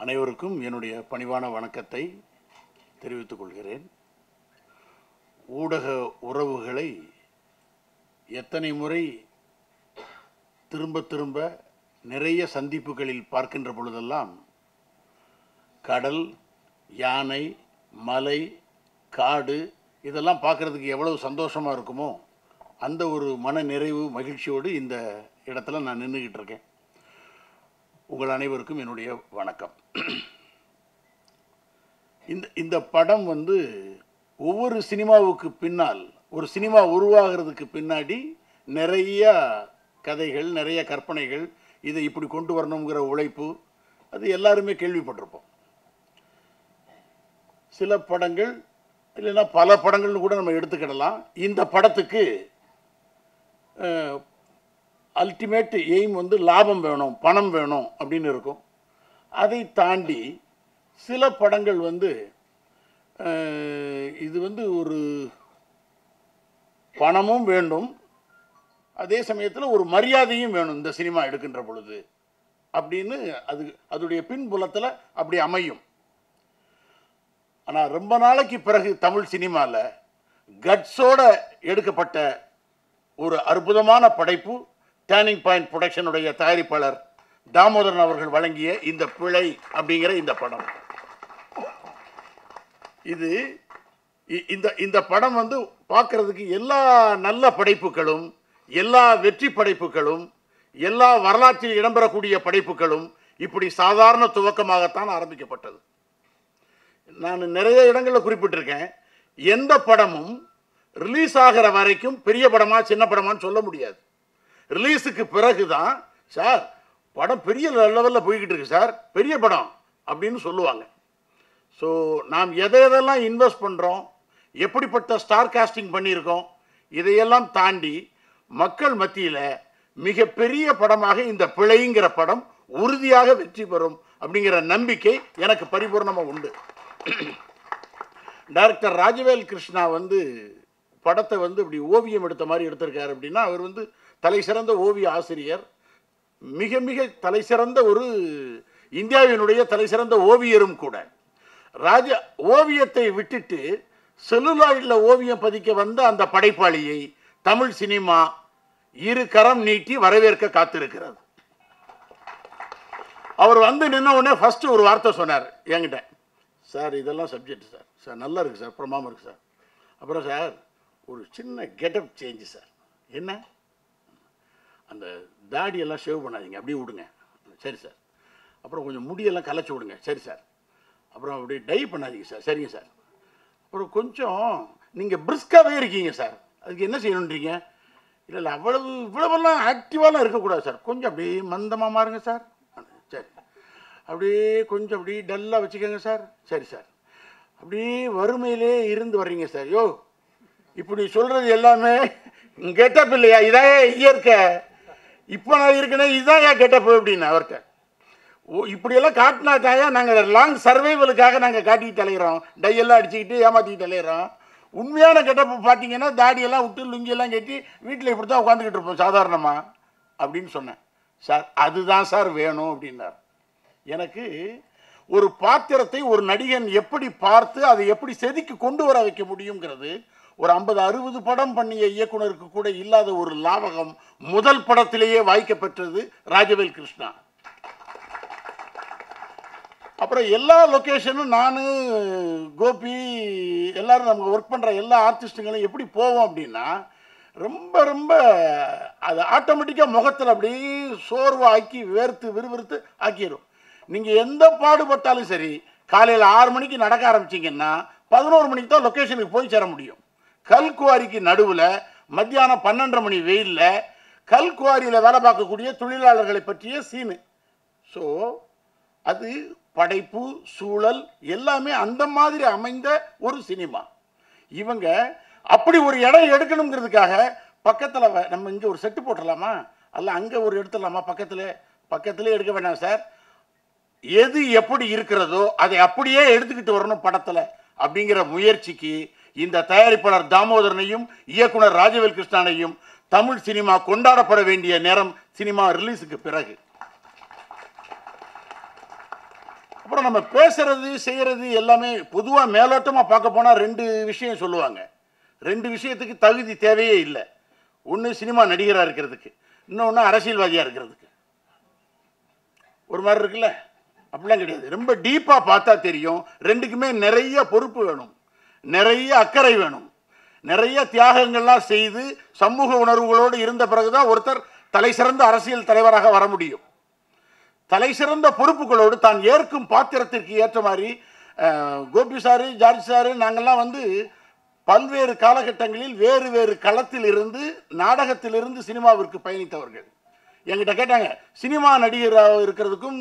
அனைவருக்கும் என்னுடைய பணிவான வணக்கத்தை தெரிவித்துக் கொள்கிறேன். ஊடக உறவுகளை எத்தனை முறை திரும்ப திரும்ப நிறைய சந்திப்புகளில் பார்க்கின்ற பொழுதெல்லாம் கடல், யானை, மலை, காடு இதெல்லாம் பார்க்குறதுக்கு எவ்வளவு சந்தோஷமாக இருக்குமோ அந்த ஒரு மன நிறைவு மகிழ்ச்சியோடு இந்த இடத்துல நான் நின்றுக்கிட்டு இருக்கேன். உங்கள் அனைவருக்கும் என்னுடைய வணக்கம். இந்த படம் ஒவ்வொரு சினிமாவுக்கு பின்னால், ஒரு சினிமா உருவாகிறதுக்கு பின்னாடி நிறைய கதைகள், நிறைய கற்பனைகள், இதை இப்படி கொண்டு வரணுங்கிற உழைப்பு, அது எல்லாருமே கேள்விப்பட்டிருப்போம். சில படங்கள் இல்லைன்னா பல படங்கள்னு கூட நம்ம எடுத்துக்கிடலாம். இந்த படத்துக்கு அல்டிமேட் எய்ம் லாபம் வேணும், பணம் வேணும் அப்படின்னு இருக்கும். அதை தாண்டி சில படங்கள் இது ஒரு பணமும் வேண்டும், அதே சமயத்தில் ஒரு மரியாதையும் வேணும் இந்த சினிமா எடுக்கின்ற பொழுது அப்படின்னு அதுடைய பின்புலத்தில் அப்படி அமையும். ஆனால் ரொம்ப நாளைக்கு பிறகு தமிழ் சினிமாவில் கட்ஸோட எடுக்கப்பட்ட ஒரு அற்புதமான படைப்பு டர்னிங் பாயிண்ட் ப்ரொடக்ஷனுடைய தயாரிப்பாளர் தாமோதரன் அவர்கள் வழங்கிய இந்த பிழை அப்படிங்கிற இந்த படம். இந்த படம் பார்க்கறதுக்கு எல்லா நல்ல படைப்புகளும், எல்லா வெற்றி படைப்புகளும், எல்லா வரலாற்றில் இடம்பெறக்கூடிய படைப்புகளும் இப்படி சாதாரண துவக்கமாகத்தான் ஆரம்பிக்கப்பட்டது. நான் நிறைய இடங்களில் குறிப்பிட்டிருக்கேன். எந்த படமும் ரிலீஸ் ஆகிற வரைக்கும் பெரிய படமா சின்ன படமான்னு சொல்ல முடியாது. ரிலீஸுக்கு பிறகு தான் சார் படம் பெரிய லெவலில் போய்கிட்டு இருக்கு சார், பெரிய படம் அப்படின்னு சொல்லுவாங்க. ஸோ நாம் எதையெல்லாம் இன்வெஸ்ட் பண்ணுறோம், எப்படிப்பட்ட ஸ்டார் காஸ்டிங் பண்ணியிருக்கோம், இதையெல்லாம் தாண்டி மக்கள் மத்தியில் மிகப்பெரிய படமாக இந்த பிழைங்கிற படம் உறுதியாக வெற்றி பெறும் அப்படிங்கிற நம்பிக்கை எனக்கு பரிபூர்ணமாக உண்டு. டைரக்டர் ராஜவேல் கிருஷ்ணா படத்தை இப்படி ஓவியம் எடுத்த மாதிரி எடுத்திருக்காரு அப்படின்னா அவர் தலை சிறந்த ஓவிய ஆசிரியர், மிக மிக தலை சிறந்த ஒரு இந்தியாவினுடைய தலை சிறந்த ஓவியரும் கூட. ஓவியத்தை விட்டுட்டு செல்லுலாய்டில் ஓவியம் பதிக்க வந்த அந்த படைப்பாளியை தமிழ் சினிமா இரு கரம் நீட்டி வரவேற்க காத்திருக்கிறது. அவர் நின்ன உடனே ஃபர்ஸ்ட் ஒரு வார்த்தை சொன்னார் என்கிட்ட, சார் இதெல்லாம் சப்ஜெக்ட் சார், சார் நல்லா இருக்குது சார், பிரமாதம் இருக்குது சார். அப்புறம் சார் ஒரு சின்ன கெட்டப் சேஞ்சு சார், என்ன அந்த தாடியெல்லாம் ஷேவ் பண்ணாதீங்க, அப்படியே விடுங்க, சரி சார். அப்புறம் கொஞ்சம் முடியெல்லாம் கலைச்சி விடுங்க, சரி சார். அப்புறம் அப்படியே டை பண்ணாதீங்க சார், சரிங்க சார். அப்புறம் கொஞ்சம் நீங்கள் பிரிஸ்காகவே இருக்கீங்க சார், அதுக்கு என்ன செய்யணுன்றீங்க? இல்லை இவ்வளவெல்லாம் ஆக்டிவாலாம் இருக்கக்கூடாது சார், கொஞ்சம் அப்படியே மந்தமாக மாறுங்க சார், சரி. அப்படியே கொஞ்சம் அப்படியே டல்லாக வச்சுக்கோங்க சார், சரி சார். அப்படியே வறுமையிலே இருந்து வர்றீங்க சார், யோ இப்படி சொல்கிறது எல்லாமே கெட்டப் இல்லையா, இதான் இயற்கை, இப்போ நான் இருக்கேன் இதுதான் ஏன் கெட்டப்பு அப்படின்னு அவர்கிட்ட. இப்படியெல்லாம் காட்டினா தாயா நாங்கள் லாங் சர்வைவலுக்காக நாங்கள் காட்டிக்கிட்டு அலைகிறோம், டையெல்லாம் அடிச்சுக்கிட்டு ஏமாற்றிக்கிட்டு அலைகிறோம். உண்மையான கெட்டப்பு பார்த்தீங்கன்னா தாடியெல்லாம் விட்டு லுங்கியெல்லாம் கட்டி வீட்டில் இப்படி தான் உட்காந்துக்கிட்டு இருப்போம் சாதாரணமாக அப்படின்னு சொன்னேன். சார் அதுதான் சார் வேணும் அப்படின்னார். எனக்கு ஒரு பாத்திரத்தை ஒரு நடிகன் எப்படி பார்த்து அதை எப்படி செதுக்கி கொண்டு வர வைக்க முடியுங்கிறது ஒரு 50-60 படம் பண்ணிய இயக்குனருக்கு கூட இல்லாத ஒரு லாவகம் முதல் படத்திலேயே வாய்க்க பெற்றது ராஜவேல் கிருஷ்ணா. அப்புறம் எல்லா லொக்கேஷனும் நான், கோபி, எல்லாரும் நமக்கு ஒர்க் பண்ணுற எல்லா ஆர்டிஸ்ட்டுங்களும் எப்படி போவோம் அப்படின்னா ரொம்ப ரொம்ப அது ஆட்டோமேட்டிக்காக முகத்தில் அப்படியே சோர்வாக ஆக்கி வேர்த்து விறுவிறுத்து ஆக்கிடும். நீங்கள் எந்த பாடுபட்டாலும் சரி, காலையில் 6 மணிக்கு நடக்க ஆரம்பிச்சிங்கன்னா 11 மணிக்கு தான் லொக்கேஷனுக்கு போய் சேர முடியும். கல்குவாரிக்கு நடுவில் மத்தியானம் 12:30 மணி வெயிலில் கல்குவாரியில் வேலை பார்க்கக்கூடிய தொழிலாளர்களை பற்றிய சீனு. ஸோ அது படைப்பு, சூழல் எல்லாமே அந்த மாதிரி அமைந்த ஒரு சினிமா. இவங்க அப்படி ஒரு இடம் எடுக்கணுங்கிறதுக்காக பக்கத்தில் நம்ம இங்கே ஒரு செட்டு போட்டுடலாமா, அல்ல அங்கே ஒரு எடுத்துடலாமா, பக்கத்திலே எடுக்க வேண்டாம் சார், எது எப்படி இருக்கிறதோ அதை அப்படியே எடுத்துக்கிட்டு வரணும் படத்தில் அப்படிங்கிற முயற்சிக்கு இந்த தயாரிப்பாளர் தாமோதரனையும் இயக்குனர் ராஜவேல் கிருஷ்ணனையும் தமிழ் சினிமா கொண்டாடப்பட வேண்டிய நேரம் சினிமா ரிலீஸுக்கு பிறகு. அப்புறம் நம்ம பேசுறது செய்கிறது எல்லாமே பொதுவாக மேலோட்டமாக பார்க்க போனால் 2 விஷயம் சொல்லுவாங்க. 2 விஷயத்துக்கு தகுதி தேவையே இல்லை. ஒன்று சினிமா நடிகராக இருக்கிறதுக்கு, இன்னொன்று அரசியல்வாதியாக இருக்கிறதுக்கு. ஒரு மாதிரி இருக்குல்ல, அப்படிலாம் கிடையாது. ரொம்ப டீப்பாக பார்த்தா தெரியும், 2க்குமே நிறைய பொறுப்பு வேணும், நிறைய அக்கறை வேணும், நிறைய தியாகங்கள்லாம் செய்து சமூக உணர்வுகளோடு இருந்த பிறகுதான் ஒருத்தர் தலை சிறந்த அரசியல் தலைவராக வர முடியும். தலை சிறந்த பொறுப்புகளோடு தான் ஏற்கும் பாத்திரத்திற்கு ஏற்ற மாதிரி கோபி சாரு, ஜார்ஜ் சாரு, நாங்கள்லாம் வந்து பல்வேறு காலகட்டங்களில் வேறு வேறு களத்தில் இருந்து நாடகத்திலிருந்து சினிமாவிற்கு பயணித்தவர்கள். என்கிட்ட கேட்டாங்க, சினிமா நடிகராக இருக்கிறதுக்கும்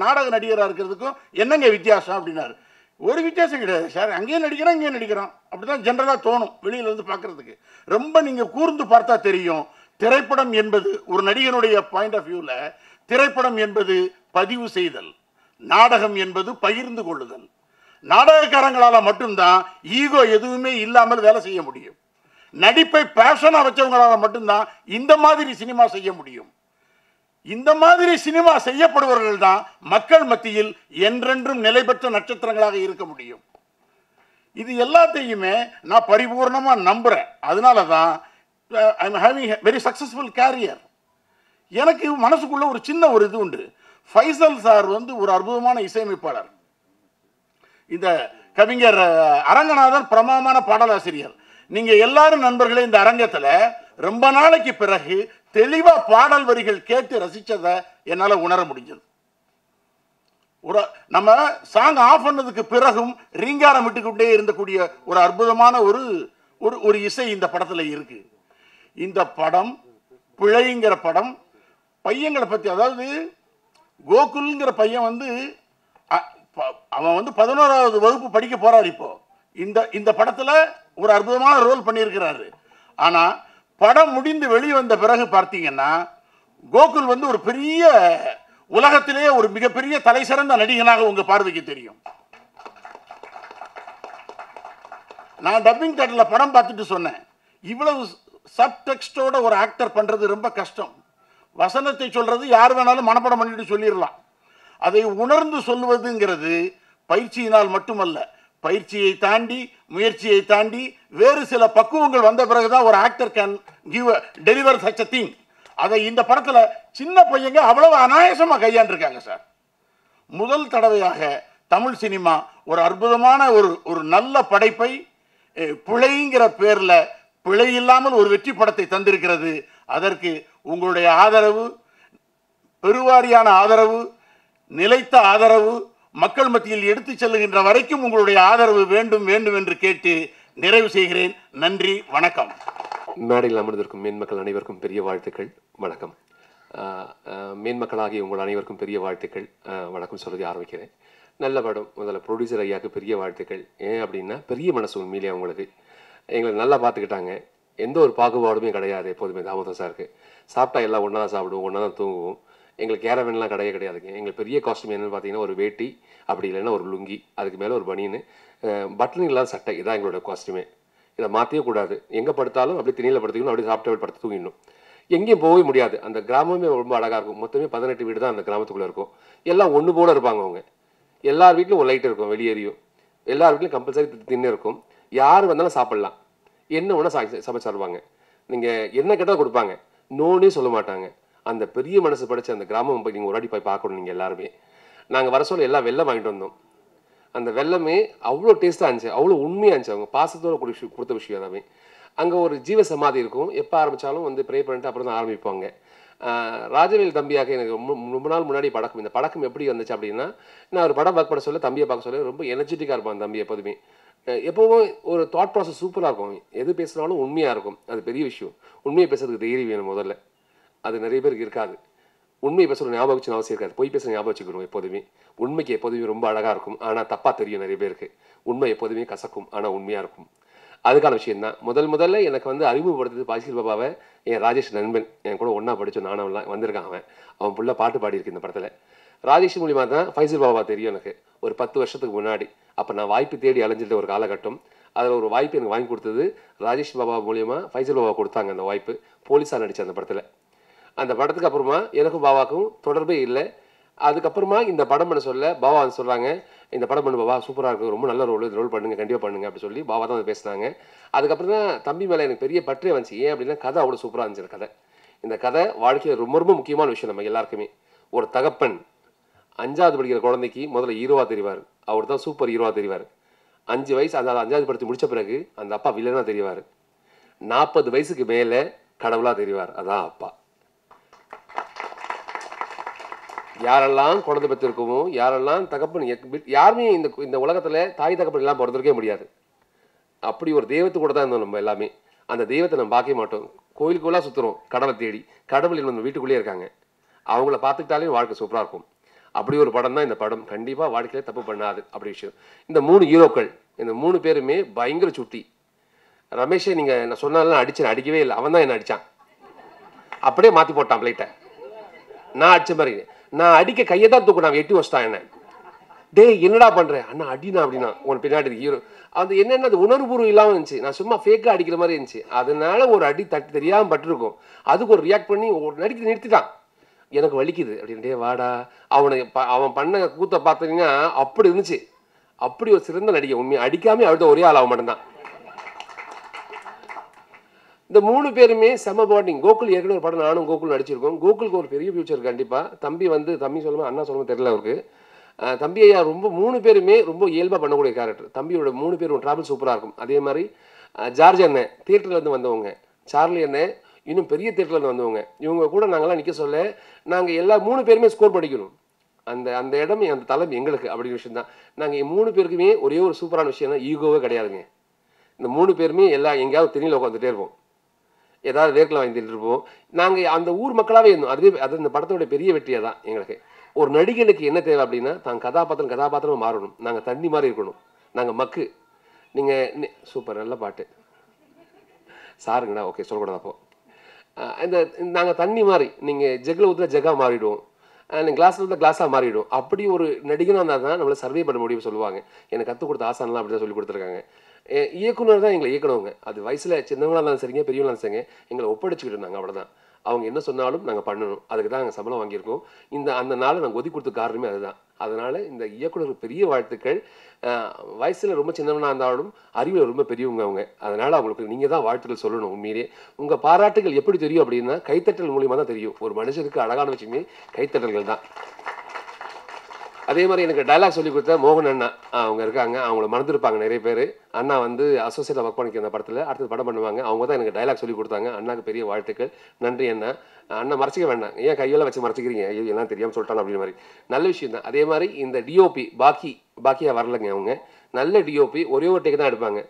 நாடக நடிகராக இருக்கிறதுக்கும் என்னங்க வித்தியாசம் அப்படின்னாரு. ஒரு வித்தியாசம் கிடையாது சார், அங்கேயும் நடிக்கிறோம் இங்கேயும் நடிக்கிறோம், அப்படிதான் ஜென்ரலாக தோணும் வெளியில வந்து பார்க்கறதுக்கு. ரொம்ப நீங்கள் கூர்ந்து பார்த்தா தெரியும், திரைப்படம் என்பது ஒரு நடிகனுடைய பாயிண்ட் ஆஃப் வியூவில் திரைப்படம் என்பது பதிவு செய்தல், நாடகம் என்பது பகிர்ந்து கொள்ளுதல். நாடகக்காரங்களால் மட்டும்தான் ஈகோ எதுவுமே இல்லாமல் வேலை செய்ய முடியும். நடிப்பை பேஷனாக வச்சவங்களால் மட்டும்தான் இந்த மாதிரி சினிமா செய்ய முடியும். இந்த மாதிரி சினிமா செய்யப்படுபவர்கள் தான் மக்கள் மத்தியில் என்றென்றும் நிலை பெற்ற நட்சத்திரங்களாக இருக்க முடியும். இது எல்லாத்தையுமே நான் பரிபூர்ணமாக நம்புகிறேன். அதனால தான் I am having very successful career. எனக்கு மனசுக்குள்ள ஒரு சின்ன ஒரு இது உண்டு. ஃபைசல் சார் வந்து ஒரு அற்புதமான இசையமைப்பாளர். இந்த கவிஞர் அரங்கநாதன் பிரமாதமான பாடலாசிரியர். நீங்க எல்லாரும் நண்பர்களே இந்த அரங்கத்தில் ரொம்ப நாளைக்கு பிறகு தெளிவா பாடல் வரிகள் கேட்டு ரசிச்சதை என்னால் உணர முடிஞ்சது. ஒரு நம்ம சாங் ஆஃப் பண்ணதுக்கு பிறகும் ரீங்காரம் விட்டுக்கொண்டே இருந்தக்கூடிய ஒரு அற்புதமான ஒரு இசை இந்த படத்தில் இருக்கு. இந்த படம் பிழைங்கிற படம் பையங்களை பற்றி, அதாவது கோகுல்ங்கிற பையன் வந்து அவன் வந்து 11வது வகுப்பு படிக்க போறார். இப்போ இந்த படத்தில் ஒரு அற்புதமான ரோல் பண்ணியிருக்கிறாரு. ஆனால் படம் முடிந்து வெளியே வந்த பிறகு பார்த்தீங்கன்னா கோகுல் வந்து ஒரு பெரிய உலகத்திலேயே ஒரு மிகப்பெரிய தலை சிறந்த நடிகனாக உங்க பார்வைக்கு தெரியும். நான் டப்பிங் தேட்டரில் படம் பார்த்துட்டு சொன்னேன், இவ்வளவு சப்டெக்ஸ்டோட ஒரு ஆக்டர் பண்றது ரொம்ப கஷ்டம். வசனத்தை சொல்றது யார் வேணாலும் மனப்படம் பண்ணிட்டு சொல்லிடலாம். அதை உணர்ந்து சொல்லுவதுங்கிறது பயிற்சியினால் மட்டுமல்ல, பயிற்சியை தாண்டி முயற்சியை தாண்டி வேறு சில பக்குவங்கள் வந்த பிறகுதான் ஒரு actor can give deliver such a thing. அதை இந்த படத்தில் சின்ன பையங்க அவ்வளவு அநாயசமாக கையாண்டிருக்காங்க சார். முதல் தடவையாக தமிழ் சினிமா ஒரு அற்புதமான ஒரு நல்ல படைப்பை பிழைங்கிற பேரில் பிழை இல்லாமல் ஒரு வெற்றி படத்தை தந்திருக்கிறது. அதற்கு உங்களுடைய ஆதரவு, பெருவாரியான ஆதரவு, நிலைத்த ஆதரவு, மக்கள் மத்தியில் எடுத்து செல்லுகின்ற வரைக்கும் உங்களுடைய ஆதரவு வேண்டும் வேண்டும் என்று கேட்டு நிறைவு செய்கிறேன். நன்றி, வணக்கம். மேடையில் அமர்ந்திருக்கும் மேன்மக்கள் அனைவருக்கும் பெரிய வாழ்த்துக்கள், வணக்கம். மேன்மக்களாகிய உங்கள் அனைவருக்கும் பெரிய வாழ்த்துக்கள், வணக்கம் சொல்லி ஆரம்பிக்கிறேன். நல்ல படம், முதல்ல ப்ரொடியூசர் ஐயாவுக்கு பெரிய வாழ்த்துக்கள். ஏன் அப்படின்னா பெரிய மனசு உண்மையிலே அவங்களுக்கு. எங்களை நல்லா பார்த்துக்கிட்டாங்க, எந்த ஒரு பாகுபாடுமே கிடையாது. எப்போதுமே தாமோதர் சாருக்கு சாப்பிட்டா எல்லாம் ஒன்றா தான் சாப்பிடுவோம், ஒன்றா தான் தூங்குவோம். எங்களுக்கு கேரவன்லாம் கிடையாதுங்க. எங்களுக்கு பெரிய காஸ்ட்யூம் என்னென்னு பார்த்தீங்கன்னா ஒரு வேட்டி, அப்படி இல்லைன்னா ஒரு லுங்கி, அதுக்கு மேலே ஒரு பனியனு, பட்டன் இல்லாத சட்டை, இதான் எங்களோட காஸ்ட்யூமே. இதை மாற்றவே கூடாது. எங்கே படுத்தாலும் அப்படியே திணியில் படுத்துக்கணும், அப்படியே சாப்பிட்டு படுத்து தூங்கிடணும். எங்கேயும் போகவே முடியாது. அந்த கிராமமே ரொம்ப அழகாக இருக்கும். மொத்தமே 18 வீடு தான் அந்த கிராமத்துக்குள்ளே இருக்கும். எல்லாம் ஒன்று போல் இருப்பாங்க. அவங்க எல்லார் வீட்லையும் ஒரு லைட் இருக்கும், வெளியேறியும் எல்லார் வீட்லையும் கம்பல்சரி தின்னு இருக்கும். யார் வந்தாலும் சாப்பிட்லாம், என்ன ஒன்றா சமைச்சு சாப்பிடுவாங்க. நீங்கள் என்ன கேட்டால் கொடுப்பாங்க, நோனே சொல்ல மாட்டாங்க. அந்த பெரிய மனசு படித்த அந்த கிராமம் போய் நீங்கள் ஒரு வாட்டி போய் பார்க்கணும். நீங்கள் எல்லாருமே, நாங்கள் வர சொல்ல எல்லாம் வெள்ளம் வாங்கிட்டு வந்தோம். அந்த வெள்ளமே அவ்வளோ டேஸ்ட்டாக இருந்துச்சு, அவ்வளோ உண்மையாக இருந்துச்சு. அவங்க பாசத்தோடு கொடுத்த விஷயம் எல்லாமே. அங்கே ஒரு ஜீவ சமாதி இருக்கும். எப்போ ஆரம்பித்தாலும் வந்து ப்ரே பண்ணிட்டு அப்புறம் தான் ஆரம்பிப்பாங்க. ராஜவேல் தம்பியாக எனக்கு ரொம்ப நாள் முன்னாடி பழக்கம். இந்த பழக்கம் எப்படி வந்துச்சு அப்படின்னா, நான் ஒரு படம் பார்க்க சொல்ல, தம்பியை பார்க்க சொல்ல ரொம்ப எனர்ஜெட்டிக்காக இருப்பான் தம்பி. எப்போதுமே எப்போவும் ஒரு தாட் ப்ராசஸ் சூப்பராக இருக்கும். எது பேசுனாலும் உண்மையாக இருக்கும். அது பெரிய விஷயம். உண்மையை பேசுறதுக்கு தைரியம் வேணும் முதல்ல. அது நிறைய பேருக்கு இருக்காது. உண்மையை பேசுகிற ஞாபகம் வச்சு அவசியம் இருக்காது. போய் பேசுகிற ஞாபகம் வச்சுக்கிறோம். எப்போதுமே உண்மைக்கு எப்போதுமே ரொம்ப அழகாக இருக்கும், ஆனால் தப்பாக தெரியும் நிறைய பேருக்கு. உண்மை எப்போதுமே கசக்கும், ஆனால் உண்மையாக இருக்கும். அதுக்கான விஷயந்தான். முதல்ல எனக்கு வந்து அறிமுகப்படுத்துறது ஃபைசல் பாபாவை. என் ராஜேஷ் நண்பன், என் கூட ஒன்றா படித்தோம், நானும் வந்திருக்கான். அவன் ஃபுல்லாக பாட்டு பாடியிருக்கு இந்த படத்தில். ராஜேஷ் மூலிமா தான் ஃபைசல் பாபா தெரியும் எனக்கு, ஒரு 10 வருஷத்துக்கு முன்னாடி. அப்போ நான் வாய்ப்பு தேடி அலைஞ்சிட்ட ஒரு காலகட்டம். அதில் ஒரு வாய்ப்பு எனக்கு வாங்கி கொடுத்தது ராஜேஷ் பாபா மூலிமா. ஃபைசல் பாபா கொடுத்தாங்க அந்த வாய்ப்பு. போலீஸாக நடித்த அந்த படத்தில். அந்த படத்துக்கு அப்புறமா எனக்கும் பாபாவுக்கும் தொடர்பே இல்லை. அதுக்கப்புறமா இந்த படம் பண்ண சொல்ல பாபா வந்து சொல்கிறாங்க, இந்த படம் பண்ணு பாபா, சூப்பராக இருக்கும், ரொம்ப நல்ல ரோல் பண்ணுங்க, கண்டிப்பாக பண்ணுங்க அப்படி சொல்லி பாபா தான் வந்து பேசுனாங்க. அதுக்கப்புறம் தான் தம்பி மேலே எனக்கு பெரிய பற்றே வந்துச்சு. ஏன் அப்படின்னா கதை அவ்வளோ சூப்பராக இருந்துச்சு. இந்த கதை வாழ்க்கையில் ரொம்ப ரொம்ப முக்கியமான விஷயம். நம்ம எல்லாருக்குமே ஒரு தகப்பன் 5வது படிக்கிற குழந்தைக்கு முதல்ல ஹீரோவாக தெரிவார். அவர் தான் சூப்பர் ஹீரோவாக தெரிவார். 5 வயசு, அதாவது 5வது படித்து முடித்த பிறகு அந்த அப்பா வில்லனாக தெரிவார். 40 வயசுக்கு மேலே கடவுளாக தெரிவார். அதான் அப்பா. யாரெல்லாம் குழந்தை பெற்றிருக்கோமோ, யாரெல்லாம் தகப்பன், யாருமே இந்த உலகத்தில் தாய் தகப்பன் எல்லாம் பிறந்திருக்கவே முடியாது. அப்படி ஒரு தெய்வத்து கூட தான் இருந்தோம் நம்ம எல்லாமே. அந்த தெய்வத்தை நம்ம பார்க்க மாட்டோம். கோயிலுக்குள்ளே சுற்றுறோம் கடவுளை தேடி. கடவுள் நம்ம வீட்டுக்குள்ளேயே இருக்காங்க. அவங்கள பார்த்துக்கிட்டாலே வாழ்க்கை சூப்பராக இருக்கும். அப்படி ஒரு படம் தான் இந்த படம். கண்டிப்பாக வாழ்க்கையில் தப்பு பண்ணாது அப்படி விஷயம். இந்த 3 ஹீரோக்கள், இந்த 3 பேருமே பயங்கர சுட்டி. ரமேஷை நீங்கள் நான் சொன்னாலும் அடிக்கவே இல்லை. அவன் தான் என்ன அடித்தான். அப்படியே மாற்றி போட்டான் பிளேட்டை. நான் அடித்த மாதிரி நான் அடிக்க கையை தான் தூக்கினான், எட்டி வச்சிட்டான் என்ன. டேய் என்னடா பண்ணுறேன் அண்ணா, அடினா அப்படின்னா உன் பின்னாடி ஹீரோ. அது என்னென்ன, அது உணர்வுபூர்வம் இல்லாமல் இருந்துச்சு. நான் சும்மா ஃபேக்காக அடிக்கிற மாதிரி இருந்துச்சு. அதனால ஒரு அடி தட்டு தெரியாமல் பட்டிருக்கும். அதுக்கு ஒரு ரியாக்ட் பண்ணி ஒரு நிறுத்திட்டான். எனக்கு வலிக்குது அப்படின்ட்டே வாடா. அவன் பண்ண கூத்தை பார்த்தீங்கன்னா அப்படி இருந்துச்சு. அப்படி ஒரு சிறந்த நடிகை. உண்மையை அடிக்காமே அழுத ஒரே ஆள் அவன் மட்டும்தான். இந்த 3 பேருமே செம பாண்டிங். கோகுல் ஏற்கனவே ஒரு படம் நானும் கோகுல் நடிச்சிருக்கோம். கோகுலுக்கு ஒரு பெரிய ஃபியூச்சர் கண்டிப்பாக. தம்பி சொல்லுமா அண்ணா சொல்லுமா தெரியல அவருக்கு. தம்பி ஐயா ரொம்ப 3 பேருமே ரொம்ப இயல்பாக பண்ணக்கூடிய கேரக்டர். தம்பியோட 3 பேரும் ட்ராவல் சூப்பராக இருக்கும். அதே மாதிரி ஜார்ஜ் அண்ணன் தியேட்டர்லேருந்து வந்தவங்க, சார்லி அண்ணன் இன்னும் பெரிய தியேட்டர்லேருந்து வந்தவங்க. இவங்க கூட நாங்கள்லாம் நிற்க சொல்ல நாங்கள் எல்லா 3 பேருமே ஸ்கோர் பண்ணிக்கணும். அந்த இடம் அந்த தளம் எங்களுக்கு அப்படிங்கிற விஷயம் தான். நாங்கள் 3 பேருக்குமே ஒரே ஒரு சூப்பரான விஷயம் தான், ஈகோவே கிடையாதுங்க. இந்த 3 பேருமே எங்கேயாவது தெரியல உட்காந்துட்டே இருப்போம். ஏதாவது வேர்க்கில் வாங்கிட்டு இருப்போம். நாங்கள் அந்த ஊர் மக்களாகவே இருந்தோம். அது இந்த படத்தோட பெரிய வெற்றியாக தான் எங்களுக்கு. ஒரு நடிகனுக்கு என்ன தேவை அப்படின்னா, தான் கதாபாத்திரமாக மாறணும். நாங்கள் தண்ணி மாதிரி இருக்கணும். நாங்கள் மக்கு. நீங்கள் சூப்பர் நல்ல பாட்டு சாருங்கண்ணா, ஓகே சொல்லக்கூடாது. அப்போ நாங்கள் தண்ணி மாதிரி, நீங்கள் ஜெக்கில் ஊற்றுல ஜெக்காக மாறிடுவோம், நீங்கள் கிளாஸில் ஊற்ற கிளாஸாக மாறிவிடும். அப்படி ஒரு நடிகனாக இருந்தால் தான் நம்மளை சர்வே பண்ண முடியும் சொல்லுவாங்க. எனக்கு கற்றுக் கொடுத்த ஆசானெலாம் அப்படி தான் சொல்லி கொடுத்துருக்காங்க. இயக்குனர் தான் எங்களை இயக்கணுங்க. அது வயசில் சின்னவங்களாக இருந்தாலும் சரிங்க, பெரியவங்களாக இருந்தாலும் சரிங்க, எங்களை ஒப்படைச்சிக்கிட்டு நாங்கள் அவ்வளோதான். அவங்க என்ன சொன்னாலும் நாங்கள் பண்ணணும். அதுக்கு தான் நாங்கள் சம்பளம் வாங்கியிருக்கோம். அந்த நாளை நாங்கள் ஒதுக்கி கொடுத்த காரணமே அதுதான். அதனால் இந்த இயக்குனருக்கு பெரிய வாழ்த்துக்கள். வயசில் ரொம்ப சின்னவனாக இருந்தாலும் அறிவில் ரொம்ப பெரியவங்க அவங்க. அதனால் அவங்களுக்கு நீங்கள் தான் வாழ்த்துக்கள் சொல்லணும். உண்மையிலே உங்கள் பாராட்டுகள் எப்படி தெரியும் அப்படின்னா, கைத்தட்டல் மூலியமாக தான் தெரியும். ஒரு மனுஷனுக்கு அழகான விஷயமே கைத்தட்டல்கள் தான். அதே மாதிரி எனக்கு டைலாக் சொல்லி கொடுத்த மோகன் அண்ணா அவங்க இருக்காங்க. அவங்கள மறந்துருப்பாங்க நிறைய பேர். அண்ணா அசோசியேட்டாக ஒர்க் பண்ணிக்க அந்த படத்தில் அடுத்தது படம் பண்ணுவாங்க. அவங்க தான் எனக்கு டைலாக் சொல்லி கொடுத்தாங்க. அண்ணாக்கு பெரிய வாழ்த்துக்கள், நன்றி அண்ணா. அண்ணா மறைச்சிக்க வேண்டாம், ஏன் கையெல்லாம் வச்சு மறைச்சிக்கிறீங்க, ஐயோ எல்லாம் தெரியாமல் சொல்லிட்டாங்க அப்படின்ற மாதிரி நல்ல விஷயம் தான். அதே மாதிரி இந்த டிஓபி பாக்கியாக வரலைங்க. அவங்க நல்ல டிஓபி. ஒரே ஒரு டேக் தான் எடுப்பாங்க,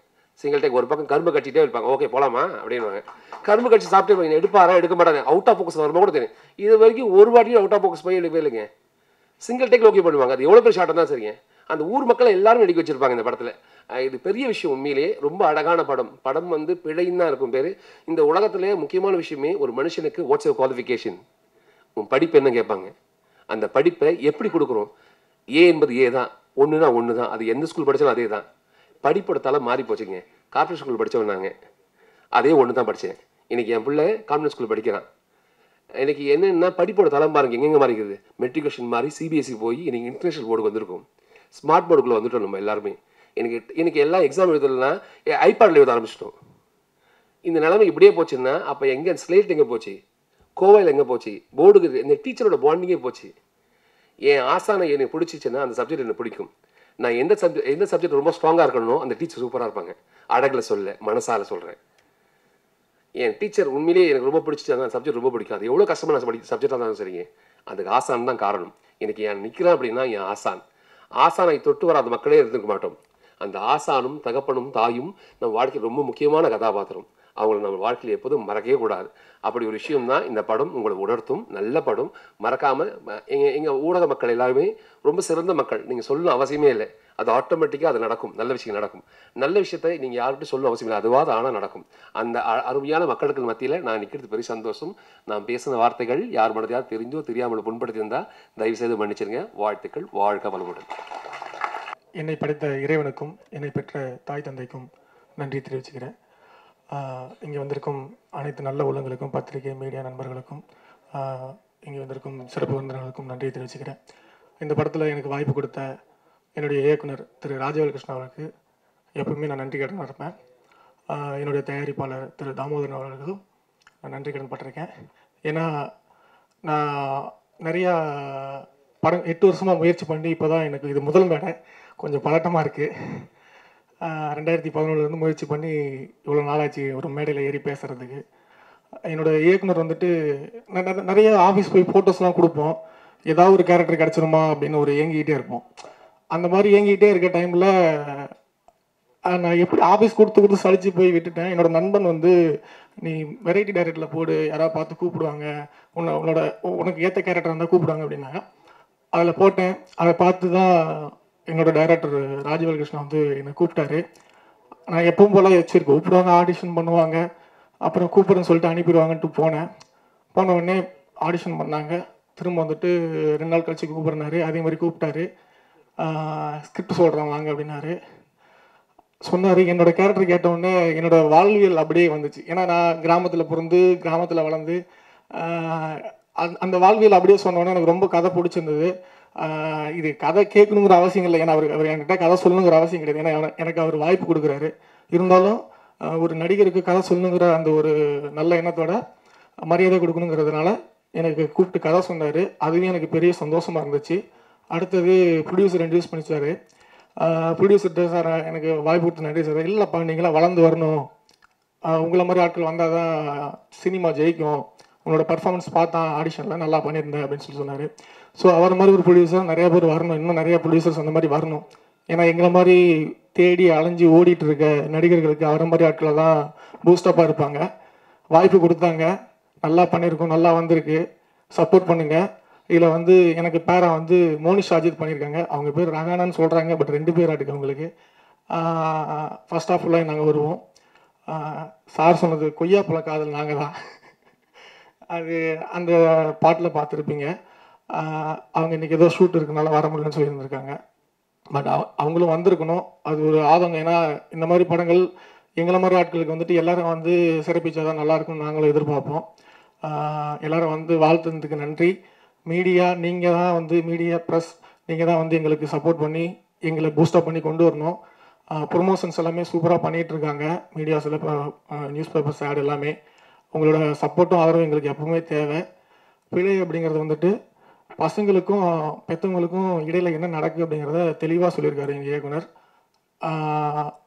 சிங்கிள் டேக். ஒரு பக்கம் கரும்பு கட்டிகிட்டே இருப்பாங்க. ஓகே போகலாமா அப்படின்வாங்க. கரும்பு கட்சி சாப்பிட்டே எடுப்பாரா எடுக்க மாட்டாங்க. அவுட் ஆஃப் ஃபோக்கஸ் வரும்போது கூட தெரியும். இது வரைக்கும் ஒரு வாட்டியும் அவுட் ஆஃப் ஃபோக்கஸ் போய் எடுக்கவே இல்லைங்க. சிங்கிள் டேக்கில் ஓகே பண்ணுவாங்க. அது எவ்வளோ பெரிய ஷாட்டாக தான் சரிங்க. அந்த ஊர் மக்களை எல்லாரும் நடிக்க வச்சிருப்பாங்க இந்த படத்தில். இது பெரிய விஷயம். உண்மையிலேயே ரொம்ப அழகான படம். பிழைன்னு தான் இருக்கும் பேர். இந்த உலகத்திலே முக்கியமான விஷயமே ஒரு மனுஷனுக்கு வாட்ஸ் யுவர் குவாலிஃபிகேஷன், உன் படிப்பு என்ன கேட்பாங்க. அந்த படிப்பை எப்படி கொடுக்குறோம். ஏ என்பது ஏ தான், ஒன்றுனா ஒன்று தான். அது எந்த ஸ்கூல் படித்தாலும் அதே தான். படிப்போட தலை மாறி போச்சுங்க. கார்ப்பரேட் ஸ்கூல் படித்தவன் நாங்கள் அதே ஒன்று தான் படித்தேன். இன்றைக்கி என் பிள்ளை கான்வென்ட் ஸ்கூல் படிக்கிறான். எனக்கு என்னென்னா படிப்போட தளம் பாருங்க எங்கெங்கே மாறிக்கிறது. மெட்ரிகுலேஷன் மாதிரி சிபிஎஸ்சி போய் இன்றைக்கி இன்டர்நேஷனல் போர்டுக்கு வந்திருக்கும். ஸ்மார்ட் போர்டுக்குள்ளே வந்துட்டோம் நம்ம எல்லாருமே. எனக்கு எல்லாம் எக்ஸாம் எழுதலாம் ஐபேடில் எழுத ஆரம்பிச்சிட்டோம். இந்த நிலைமை இப்படியே போச்சுன்னா அப்போ எங்கே ஸ்லேட் எங்கே போச்சு, கோவையில் எங்கே போச்சு, போர்டுக்கு இந்த டீச்சரோட பாண்டிங்கே போச்சு. என் ஆசானை எனக்கு பிடிச்சிச்சுன்னா அந்த சப்ஜெக்ட் எனக்கு பிடிக்கும். நான் எந்த சப்ஜெக்ட் ரொம்ப ஸ்ட்ராங்காக இருக்கணும் அந்த டீச்சர் சூப்பராக இருப்பாங்க. அடகில் சொல்ல மனசால சொல்கிறேன். என் டீச்சர் உண்மையிலேயே எனக்கு ரொம்ப பிடிச்சி அந்த சப்ஜெக்ட் ரொம்ப பிடிக்கும். அது எவ்வளோ கஷ்டமான சப்ஜெக்டாக இருந்தாலும் சரிங்க, அதுக்கு ஆசான் தான் காரணம். எனக்கு என் நிற்கிறேன் அப்படின்னா என் ஆசானை தொட்டு வராத மக்களே இருந்துக்க மாட்டோம். அந்த ஆசானும் தகப்பனும் தாயும் நம்ம வாழ்க்கையில் ரொம்ப முக்கியமான கதாபாத்திரம். அவங்களை நம்ம வாழ்க்கையில் எப்போதும் மறக்கவே கூடாது. அப்படி ஒரு விஷயம் தான் இந்த படம் உங்களை உணர்த்தும். நல்ல படம், மறக்காமல். எங்கள் ஊடக மக்கள் எல்லாருமே ரொம்ப சிறந்த மக்கள். நீங்கள் சொல்லணும் அவசியமே இல்லை, அது ஆட்டோமேட்டிக்காக அது நடக்கும். நல்ல விஷயம் நடக்கும். நல்ல விஷயத்தை நீங்கள் யார்கிட்டும் சொல்லணும் அவசியம் இல்லை, அதுவாது ஆனால் நடக்கும். அந்த அருமையான மக்களுக்கு மத்தியில் நான் நிற்கிறது பெரிய சந்தோஷம். நான் பேசின வார்த்தைகள் யார் மனதையாவது தெரிஞ்சோ தெரியாமல் புண்படுத்தியிருந்தால் தயவுசெய்து மன்னிச்சிருங்க. வாழ்த்துக்கள். வாழ்க வளமுடன். என்னை படைத்த இறைவனுக்கும் என்னை பெற்ற தாய் தந்தைக்கும் நன்றி தெரிவிச்சுக்கிறேன். இங்கே வந்திருக்கும் அனைத்து நல்ல உள்ளங்களுக்கும், பத்திரிகை மீடியா நண்பர்களுக்கும் இங்கே வந்திருக்கும் சிறப்பு விருந்தினர்களுக்கும் நன்றி தெரிவிச்சுக்கிறேன். இந்த படத்தில் எனக்கு வாய்ப்பு கொடுத்த என்னுடைய இயக்குனர் திரு ராஜவேல் கிருஷ்ணா அவருக்கு எப்பவுமே நான் நன்றி கடன் இருப்பேன். என்னுடைய தயாரிப்பாளர் திரு தாமோதரன் அவர்களுக்கும் நான் நன்றி கடன் பட்டிருக்கேன். ஏன்னா நான் நிறையா படம் 8 வருஷமாக முயற்சி பண்ணி இப்போ தான் எனக்கு இது முதல் மேடை, கொஞ்சம் பதட்டமாக இருக்குது. 2011 முயற்சி பண்ணி இவ்வளோ நாளாச்சு ஒரு மேடையில் ஏறி பேசுகிறதுக்கு. என்னோடய இயக்குனர் வந்துட்டு நிறைய ஆஃபீஸ் போய் ஃபோட்டோஸ்லாம் கொடுப்போம், ஏதாவது ஒரு கேரக்டர் கிடச்சிருமா அப்படின்னு ஒரு ஏங்கிக்கிட்டே இருப்போம். அந்த மாதிரி ஏங்கிக்கிட்டே இருக்க டைமில் நான் எப்படி ஆஃபீஸ் கொடுத்து சலிச்சு போய் விட்டுட்டேன். என்னோடய நண்பன் வந்து நீ வெரைட்டி டைரக்டரில் போடு, யாராவது பார்த்து கூப்பிடுவாங்க, உனக்கு ஏற்ற கேரக்டர் இருந்தால் கூப்பிடுவாங்க அப்படின்னாங்க. அதில் போட்டேன். அதை பார்த்து தான் என்னோடய டைரக்டர் ராஜவேல் கிருஷ்ணா வந்து என்னை கூப்பிட்டாரு. நான் எப்பவும் போல் சரி கூப்பிடுவாங்க, ஆடிஷன் பண்ணுவாங்க, அப்புறம் கூப்பிடுறேன்னு சொல்லிட்டு அனுப்பிடுவாங்கன்ட்டு போனேன். போன உடனே ஆடிஷன் பண்ணாங்க. திரும்ப வந்துட்டு 2 நாள் கழிச்சு கூப்பிட்றாரு. அதே மாதிரி கூப்பிட்டாரு. ஸ்கிரிப்ட் சொல்கிறேன் வாங்க அப்படின்னாரு. சொன்னார். என்னோடய கேரக்டர் கேட்டவுடனே என்னோடய வாழ்வியல் அப்படியே வந்துச்சு. ஏன்னா நான் கிராமத்தில் பிறந்து கிராமத்தில் வளர்ந்து அந்த வாழ்வியல் அப்படியே சொன்னோன்னே எனக்கு ரொம்ப கதை பிடிச்சிருந்தது. இது கதை கேட்கணுங்கிற அவசியம் இல்லை, ஏன்னா அவர் என்கிட்ட கதை சொல்லணுங்கிற அவசியம் கிடையாது. ஏன்னா எனக்கு அவர் வாய்ப்பு கொடுக்குறாரு. இருந்தாலும் ஒரு நடிகருக்கு கதை சொல்லணுங்கிற அந்த ஒரு நல்ல எண்ணத்தோட மரியாதை கொடுக்கணுங்கிறதுனால எனக்கு கூப்பிட்டு கதை சொன்னார். அதுவே எனக்கு பெரிய சந்தோஷமாக இருந்துச்சு. அடுத்தது ப்ரொடியூசர் இன்ட்ரடியூஸ் பண்ணிச்சார். ப்ரொடியூசர்கிட்ட சார் எனக்கு வாய்ப்பு கொடுத்து நன்றி சார். இல்லைப்பா நீங்களாம் வளர்ந்து வரணும், உங்களை மாதிரி ஆட்கள் வந்தால் தான் சினிமா ஜெயிக்கும், உங்களோட பர்ஃபார்மன்ஸ் பார்த்தா ஆடிஷனில் நல்லா பண்ணியிருந்தேன் அப்படின்னு சொல்லி சொன்னார். ஸோ அவர் மாதிரி ஒரு ப்ரொடியூசர் நிறைய பேர் வரணும், இன்னும் நிறைய ப்ரொடியூசர்ஸ் அந்த மாதிரி வரணும். ஏன்னா எங்களை மாதிரி தேடி அலைஞ்சி ஓடிட்டு இருக்க நடிகர்களுக்கு அவரை மாதிரி ஆட்களை தான் பூஸ்டப்பாக இருப்பாங்க. வாய்ப்பு கொடுத்தாங்க, நல்லா பண்ணியிருக்கோம், நல்லா வந்திருக்கு, சப்போர்ட் பண்ணுங்கள். இதில் வந்து எனக்கு பேரா வந்து மோனிஷ் அஜித் பண்ணியிருக்காங்க. அவங்க பேர் ரகானான்னு சொல்கிறாங்க, பட் 2 பேர் ஆட்டுக்கு அவங்களுக்கு. ஃபர்ஸ்ட் ஆஃப் ஃபுல்லாக நாங்கள் வருவோம். சார் சொன்னது கொய்யாப்பழ காதல் நாங்கள் தான், அது அந்த பாட்டில் பார்த்துருப்பீங்க. அவங்க இன்றைக்கி ஏதோ ஷூட் இருக்குனால வர முடியலன்னு சொல்லியிருந்திருக்காங்க. பட் அவங்களும் வந்திருக்கணும், அது ஒரு ஆதங்கம். ஏன்னா இந்த மாதிரி படங்கள் எங்களை மாதிரி ஆட்களுக்கு வந்துட்டு எல்லோரும் வந்து சிறப்பிச்சா தான் நல்லாயிருக்கும்னு நாங்களும் எதிர்பார்ப்போம். எல்லோரும் வந்து வாழ்த்துனதுக்கு நன்றி. மீடியா நீங்கள் தான் வந்து மீடியா ப்ரெஸ் நீங்கள் தான் வந்து எங்களுக்கு சப்போர்ட் பண்ணி எங்களை பூஸ்டப் பண்ணி கொண்டு வரணும். ப்ரொமோஷன்ஸ் எல்லாமே சூப்பராக பண்ணிகிட்ருக்காங்க மீடியாஸில், நியூஸ் பேப்பர்ஸ் ஆட் எல்லாமே. உங்களோட சப்போர்ட்டும் ஆதரவும் எங்களுக்கு எப்பவுமே தேவை. பிழை அப்படிங்கிறது வந்துட்டு பசங்களுக்கும் பெற்றவங்களுக்கும் இடையில் என்ன நடக்குது அப்படிங்கிறத தெளிவாக சொல்லியிருக்காரு எங்கள் இயக்குனர்.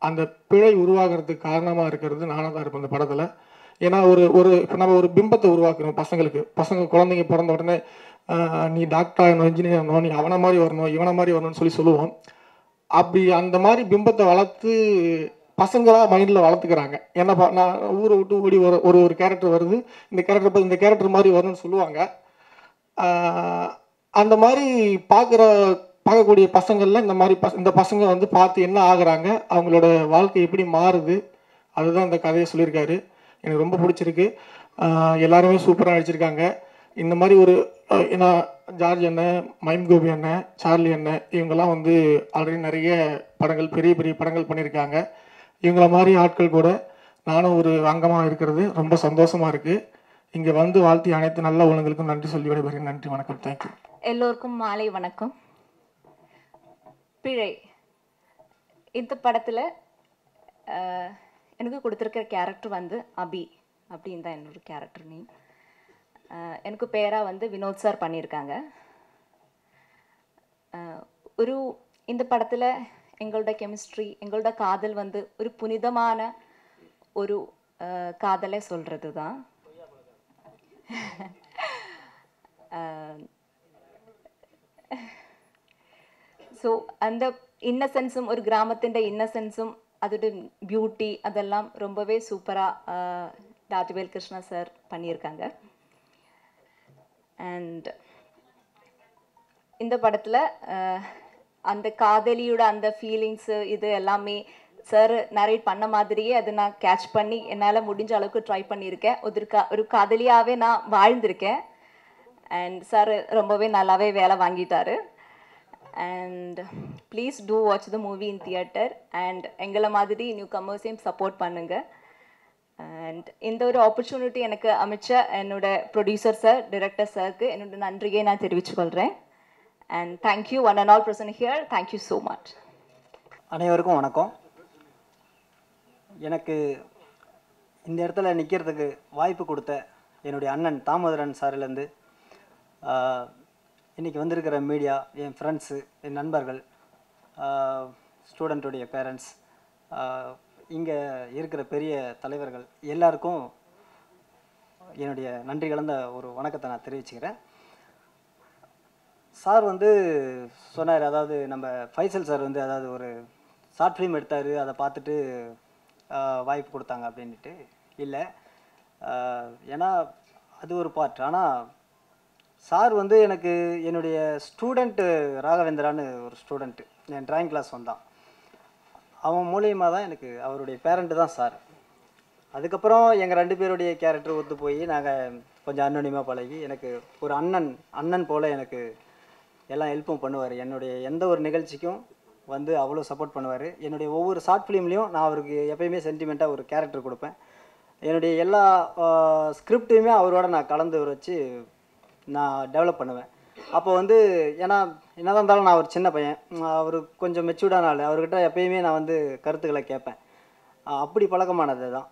அந்த பிழை உருவாகிறதுக்கு காரணமாக இருக்கிறது நானாக தான் இருப்பேன் இந்த படத்தில். ஏன்னா இப்போ நம்ம ஒரு பிம்பத்தை உருவாக்கணும் பசங்களுக்கு. குழந்தைங்க பிறந்த உடனே நீ டாக்டர் ஆகணும், இன்ஜினியர் ஆகணும், நீ அவனை மாதிரி வரணும், இவனை மாதிரி வரணும்னு சொல்லுவோம். அப்படி அந்த மாதிரி பிம்பத்தை வளர்த்து பசங்களாக மைண்டில் வளர்த்துக்கிறாங்க. ஏன்னா நான் ஊரை விட்டு ஓடி ஒரு கேரக்டர் வருது, இந்த கேரக்டர் மாதிரி வரணும்னு சொல்லுவாங்க. அந்த மாதிரி பார்க்கக்கூடிய பசங்களில் இந்த பசங்க வந்து பார்த்து என்ன ஆகுறாங்க, அவங்களோட வாழ்க்கை எப்படி மாறுது, அதுதான் இந்த கதையை சொல்லியிருக்காரு. எனக்கு ரொம்ப பிடிச்சிருக்கு. எல்லாருமே சூப்பராக நடிச்சிருக்காங்க. இந்த மாதிரி ஏன்னா ஜார்ஜ் அண்ணன், மைம் கோபி அண்ணன், சார்லி அண்ணன் இவங்கெல்லாம் வந்து ஆல்ரெடி நிறைய படங்கள், பெரிய பெரிய படங்கள் பண்ணியிருக்காங்க. இவங்கள மாதிரி ஆட்கள் கூட நானும் ஒரு அங்கமாக இருக்கிறது ரொம்ப சந்தோஷமாக இருக்குது. இங்கே வந்து வாழ்த்தி அனைத்து நல்ல உள்ளங்களுக்கும் நன்றி சொல்லி விடைபெறுகிறேன். நன்றி, வணக்கம், தேங்க்யூ. எல்லோருக்கும் மாலை வணக்கம். பிழை இந்த படத்தில் எனக்கு கொடுத்துருக்கிற கேரக்டர் வந்து அபி அப்படின்னு தான் என்னோட கேரக்டர் நேம். எனக்கு பேராக வந்து வினோத் சார் பண்ணியிருக்காங்க. இந்த படத்தில் எங்களோட கெமிஸ்ட்ரி, எங்களோட காதல் வந்து ஒரு புனிதமான ஒரு காதலை சொல்கிறது தான். ஸோ அந்த இன்னசென்ஸும், ஒரு கிராமத்திൻ്റെ இன்னசென்ஸும் அதோட பியூட்டி அதெல்லாம் ரொம்பவே சூப்பராக ராஜவேல் கிருஷ்ணா சார் பண்ணியிருக்காங்க. அண்ட் இந்த படத்தில் அந்த காதலியோட அந்த ஃபீலிங்ஸு இது எல்லாமே சார் நரேட் பண்ண மாதிரியே அதை நான் கேட்ச் பண்ணி என்னால் முடிஞ்ச அளவுக்கு ட்ரை பண்ணியிருக்கேன். ஒரு காதலியாகவே நான் வாழ்ந்திருக்கேன். அண்ட் சார் ரொம்பவே நல்லாவே வேலை வாங்கிட்டாரு. And please do watch the movie in theatre. And எங்களை மாதிரி நியூ கமர்ஸையும் சப்போர்ட் பண்ணுங்கள். அண்ட் இந்த ஒரு ஆப்பர்ச்சுனிட்டி எனக்கு அமைச்ச என்னோட ப்ரொடியூசர் சார், டிரெக்டர் சாருக்கு என்னோட நன்றியை நான் தெரிவித்துக்கொள்கிறேன். And thank you one and all person here. Thank you so much. அனைவருக்கும் வணக்கம். எனக்கு இந்த இடத்துல நிற்கிறதுக்கு வாய்ப்பு கொடுத்த என்னுடைய அண்ணன் தாமோதரன் சாரிலேருந்து இன்றைக்கி வந்திருக்கிற மீடியா, என் ஃப்ரெண்ட்ஸு, என் நண்பர்கள், ஸ்டூடெண்ட்டுடைய பேரண்ட்ஸ், இங்கே இருக்கிற பெரிய தலைவர்கள் எல்லாருக்கும் என்னுடைய நன்றி கலந்த ஒரு வணக்கத்தை நான் தெரிவிச்சுக்கிறேன். சார் வந்து சொன்னார், அதாவது நம்ம ஃபைசல் சார் வந்து அதாவது ஒரு ஷார்ட் ஃபிலிம் எடுத்தார், அதை பார்த்துட்டு வாய்ப்பு கொடுத்தாங்க அப்படின்ட்டு. இல்லை, ஏன்னா அது ஒரு பார்ட். ஆனால் சார் வந்து எனக்கு என்னுடைய ஸ்டூடெண்ட்டு ராகவேந்திரான்னு ஒரு ஸ்டூடெண்ட்டு என் ட்ராயிங் கிளாஸ் வந்தான். அவன் மூலியமாக தான் எனக்கு அவருடைய பேரண்ட்டு தான் சார். அதுக்கப்புறம் எங்கள் 2 பேருடைய கேரக்டர் ஒத்து போய் நாங்கள் கொஞ்சம் அன்னோனியமாக பழகி எனக்கு ஒரு அண்ணன் போல் எனக்கு எல்லாம் ஹெல்ப்பும் பண்ணுவார். என்னுடைய எந்த ஒரு நிகழ்ச்சிக்கும் வந்து அவ்வளோ சப்போர்ட் பண்ணுவார். என்னுடைய ஒவ்வொரு ஷார்ட் ஃபிலிம்லேயும் நான் அவருக்கு எப்பயுமே சென்டிமெண்ட்டாக ஒரு கேரக்டர் கொடுப்பேன். என்னுடைய எல்லா ஸ்கிரிப்டையுமே அவரோட நான் கலந்து வச்சு நான் டெவலப் பண்ணுவேன். அப்போ வந்து ஏன்னா என்னதான் இருந்தாலும் நான் ஒரு சின்ன பையன், அவர் கொஞ்சம் மெச்சூர்டான ஆள், அவர்கிட்ட எப்பயுமே நான் வந்து கருத்துக்களை கேட்பேன். அப்படி பழக்கமானது தான்.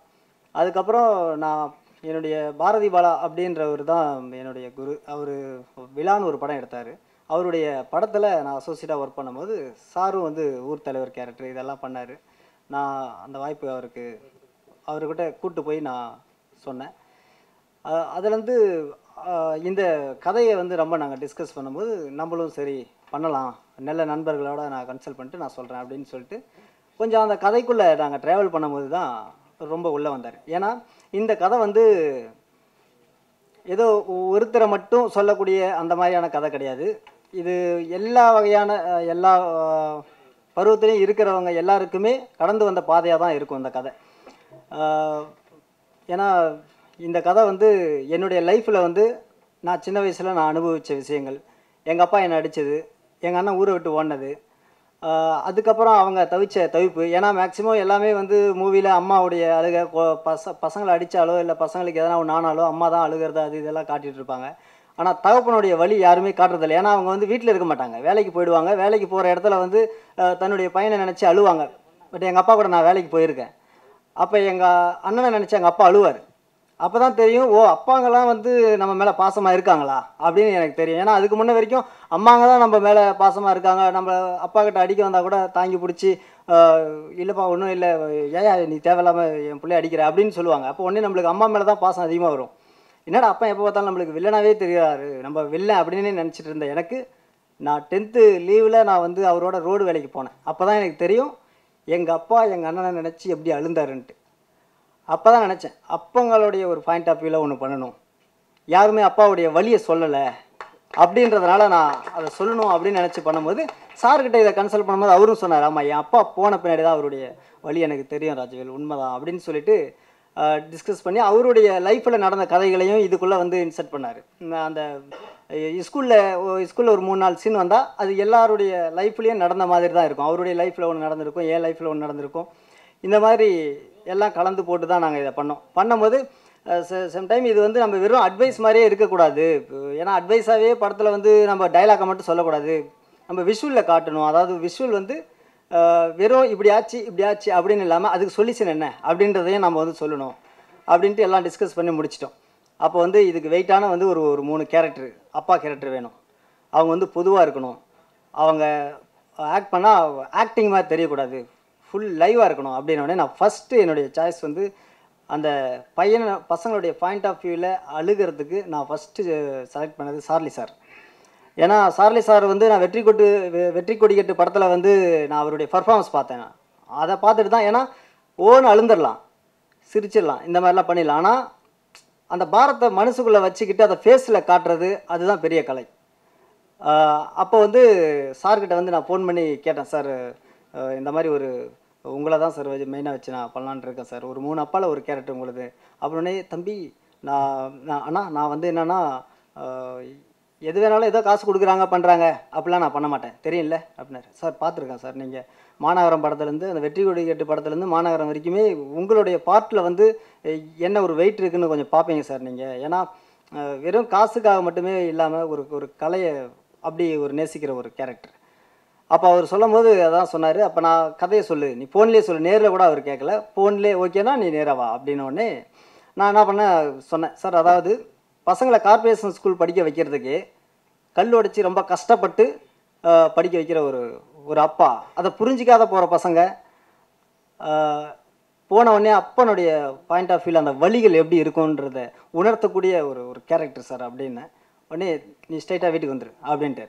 அதுக்கப்புறம் நான் என்னுடைய பாரதி பாலா அப்படின்றவர் தான் என்னுடைய குரு. அவர் விழான்னு ஒரு படம் எடுத்தார். அவருடைய படத்தில் நான் அசோசியேட்டாக ஒர்க் பண்ணும்போது சாரும் வந்து ஊர் தலைவர் கேரக்டர் இதெல்லாம் பண்ணார். நான் அந்த வாய்ப்பு அவர்கிட்ட கூப்பிட்டு போய் நான் சொன்னேன். அதுலேருந்து இந்த கதையை வந்து ரொம்ப நாங்கள் டிஸ்கஸ் பண்ணும்போது நம்மளும் சரி பண்ணலாம், நல்ல நண்பர்களோட நான் கன்சல்ட் பண்ணிட்டு நான் சொல்கிறேன் அப்படின்னு சொல்லிட்டு கொஞ்சம் அந்த கதைக்குள்ளே நாங்கள் ட்ராவல் பண்ணும்போது தான் ரொம்ப உள்ளே வந்தார். ஏன்னா இந்த கதை வந்து ஏதோ ஒருத்தரை மட்டும் சொல்லக்கூடிய அந்த மாதிரியான கதை கிடையாது. இது எல்லா வகையான எல்லா பருவத்திலையும் இருக்கிறவங்க எல்லாருக்குமே கடந்து வந்த பாதையாக தான் இருக்கும் இந்த கதை. ஏன்னா இந்த கதை வந்து என்னுடைய லைஃப்பில் வந்து நான் சின்ன வயசில் நான் அனுபவித்த விஷயங்கள், எங்கள் அப்பா என்னை அடித்தது, எங்கள் அண்ணன் ஊரை விட்டு ஓடினது, அதுக்கப்புறம் அவங்க தவிச்ச தவிப்பு. ஏன்னா மேக்ஸிமம் எல்லாமே வந்து மூவியில் அம்மாவுடைய அழுக, பசங்களை அடித்தாலோ இல்லை பசங்களுக்கு எதனா ஒன்று ஆனாலோ அம்மா தான் அழுகிறது, அது இதெல்லாம் காட்டிகிட்டு இருப்பாங்க. ஆனால் தகப்பனுடைய வழி யாருமே காட்டுறதில்லை. ஏன்னா அவங்க வந்து வீட்டில் இருக்க மாட்டாங்க, வேலைக்கு போயிடுவாங்க. வேலைக்கு போகிற இடத்துல வந்து தன்னுடைய பையனை நினச்சி அழுவாங்க. பட் எங்கள் அப்பா கூட நான் வேலைக்கு போயிருக்கேன். அப்போ எங்கள் அண்ணனை நினச்சி எங்கள் அப்பா அழுவார். அப்போ தான் தெரியும், ஓ அப்பாங்கெல்லாம் வந்து நம்ம மேலே பாசமாக இருக்காங்களா அப்படின்னு எனக்கு தெரியும். ஏன்னா அதுக்கு முன்ன வரைக்கும் அம்மாங்க தான் நம்ம மேலே பாசமாக இருக்காங்க. நம்ம அப்பா கிட்ட அடிக்க வந்தால் கூட தாங்கி பிடிச்சி இல்லைப்பா ஒன்றும் இல்லை, ஏயா நீ தேவையில்லாமல் என் பிள்ளைய அடிக்கிற அப்படின்னு சொல்லுவாங்க. அப்போ உடனே நம்மளுக்கு அம்மா மேலே தான் பாசம் அதிகமாக வரும். என்னடா அப்பா எப்போ பார்த்தாலும் நம்மளுக்கு வில்லனாவே தெரியாது, நம்ம வில்லன் அப்படின்னு நினச்சிட்டு இருந்தேன். எனக்கு நான் 10th லீவில் நான் வந்து அவரோட ரோடு வேலைக்கு போனேன். அப்போ தான் எனக்கு தெரியும் எங்கள் அப்பா எங்கள் அண்ணனை நினச்சி எப்படி அழுந்தாருன்ட்டு. அப்போ தான் நினச்சேன், அப்பங்களுடைய ஒரு பாயிண்ட் ஆஃப் வியூவில் ஒன்று பண்ணணும், யாருமே அப்பாவுடைய வழியை சொல்லலை அப்படின்றதுனால நான் அதை சொல்லணும் அப்படின்னு நினச்சி பண்ணும்போது சார்கிட்ட இதை கன்சல்ட் பண்ணும்போது அவரும் சொன்னார், ஆமாம் என் அப்பா போன பின்னாடி தான் அவருடைய வழி எனக்கு தெரியும் ராஜவேல், உண்மைதான் அப்படின்னு சொல்லிட்டு டிஸ்கஸ் பண்ணி அவருடைய லைஃப்பில் நடந்த கதைகளையும் இதுக்குள்ளே வந்து இன்சர்ட் பண்ணார். அந்த ஸ்கூலில் ஒரு 3-4 சீன் வந்தால் அது எல்லாருடைய லைஃப்லேயும் நடந்த மாதிரி தான் இருக்கும். அவருடைய லைஃப்பில் ஒன்று நடந்திருக்கும், என் லைஃப்பில் ஒன்று நடந்திருக்கும். இந்த மாதிரி எல்லாம் கலந்து போட்டு தான் நாங்கள் இதை பண்ணும்போது சம்டைம் இது வந்து நம்ம வெறும் அட்வைஸ் மாதிரியே இருக்கக்கூடாது. ஏன்னா அட்வைஸாகவே படத்தில் வந்து நம்ம டைலாக்கை மட்டும் சொல்லக்கூடாது, நம்ம விஷுவலில் காட்டணும். அதாவது விஷுவல் வந்து வெறும் இப்படி ஆச்சு அப்படின்னு இல்லாமல் அதுக்கு சொல்யூஷன் என்ன அப்படின்றதையும் நம்ம வந்து சொல்லணும் அப்படின்ட்டு எல்லாம் டிஸ்கஸ் பண்ணி முடிச்சிட்டோம். அப்போ வந்து இதுக்கு வெயிட்டான வந்து ஒரு 3 கேரக்டர், அப்பா கேரக்டர் வேணும். அவங்க வந்து பொதுவாக இருக்கணும், அவங்க ஆக்ட் பண்ணால் ஆக்டிங் மாதிரி தெரியக்கூடாது, ஃபுல் லைவாக இருக்கணும் அப்படின்னோடனே நான் ஃபஸ்ட்டு என்னுடைய சாய்ஸ் வந்து அந்த பசங்களுடைய பாயிண்ட் ஆஃப் வியூவில் அழுகிறதுக்கு நான் ஃபஸ்ட்டு செலக்ட் பண்ணது சார்லி சார். ஏன்னா சார்லி சார் வந்து நான் வெற்றி கொடிக்கட்டு படத்தில் வந்து நான் அவருடைய பர்ஃபார்மன்ஸ் பார்த்தேன். அதை பார்த்துட்டு தான், ஏன்னா ஓன்னு அழுந்துடலாம், சிரிச்சிடலாம், இந்த மாதிரிலாம் பண்ணிடலாம். ஆனால் அந்த பாரத்தை மனசுக்குள்ளே வச்சுக்கிட்டு அதை ஃபேஸில் காட்டுறது அதுதான் பெரிய கலை. அப்போ வந்து சார்கிட்ட வந்து நான் ஃபோன் பண்ணி கேட்டேன், சார் இந்த மாதிரி ஒரு உங்களை தான் சார் மெயினாக வச்சு நான் பண்ணலான்னு இருக்கேன் சார், ஒரு 3 அப்பாவில் ஒரு கேரக்டர் உங்களுது. அப்படின்னே தம்பி நான் வந்து என்னென்னா எது வேணாலும் ஏதோ காசு கொடுக்குறாங்க பண்ணுறாங்க அப்படிலாம் நான் பண்ண மாட்டேன் தெரியும்ல அப்படின்னாரு. சார் பார்த்துருக்கேன் சார், நீங்கள் மாநகரம் படத்துலேருந்து அந்த வெற்றி கொடி கட்டு படத்துலேருந்து மாநகரம் வரைக்குமே உங்களுடைய பார்ட்டில் வந்து என்ன ஒரு வெயிட் இருக்குதுன்னு கொஞ்சம் பார்ப்பீங்க சார் நீங்கள். ஏன்னா வெறும் காசுக்காக மட்டுமே இல்லாமல் ஒரு கலையை அப்படி ஒரு நேசிக்கிற ஒரு கேரக்டர். அப்போ அவர் சொல்லும் போது அதான் சொன்னார், அப்போ நான் கதையை சொல்லு, நீ ஃபோன்லேயே சொல்லு, நேரில் கூட அவர் கேட்கல, ஃபோன்லேயே ஓகேனா நீ நேராக வா அப்படின்னோடனே நான் என்ன பண்ணேன் சொன்னேன், சார் அதாவது பசங்களை கார்ப்பரேஷன் ஸ்கூல் படிக்க வைக்கிறதுக்கு கல் உடைச்சி ரொம்ப கஷ்டப்பட்டு படிக்க வைக்கிற ஒரு அப்பா, அதை புரிஞ்சிக்காத போகிற பசங்க போன உடனே அப்பனுடைய பாயிண்ட் ஆஃப் வியூவில் அந்த வழிகள் எப்படி இருக்குன்றத உணர்த்தக்கூடிய ஒரு கேரக்டர் சார் அப்படின்னு. உடனே நீ ஸ்ட்ரைட்டாக வீட்டுக்கு வந்துரு அப்படின்ட்டு.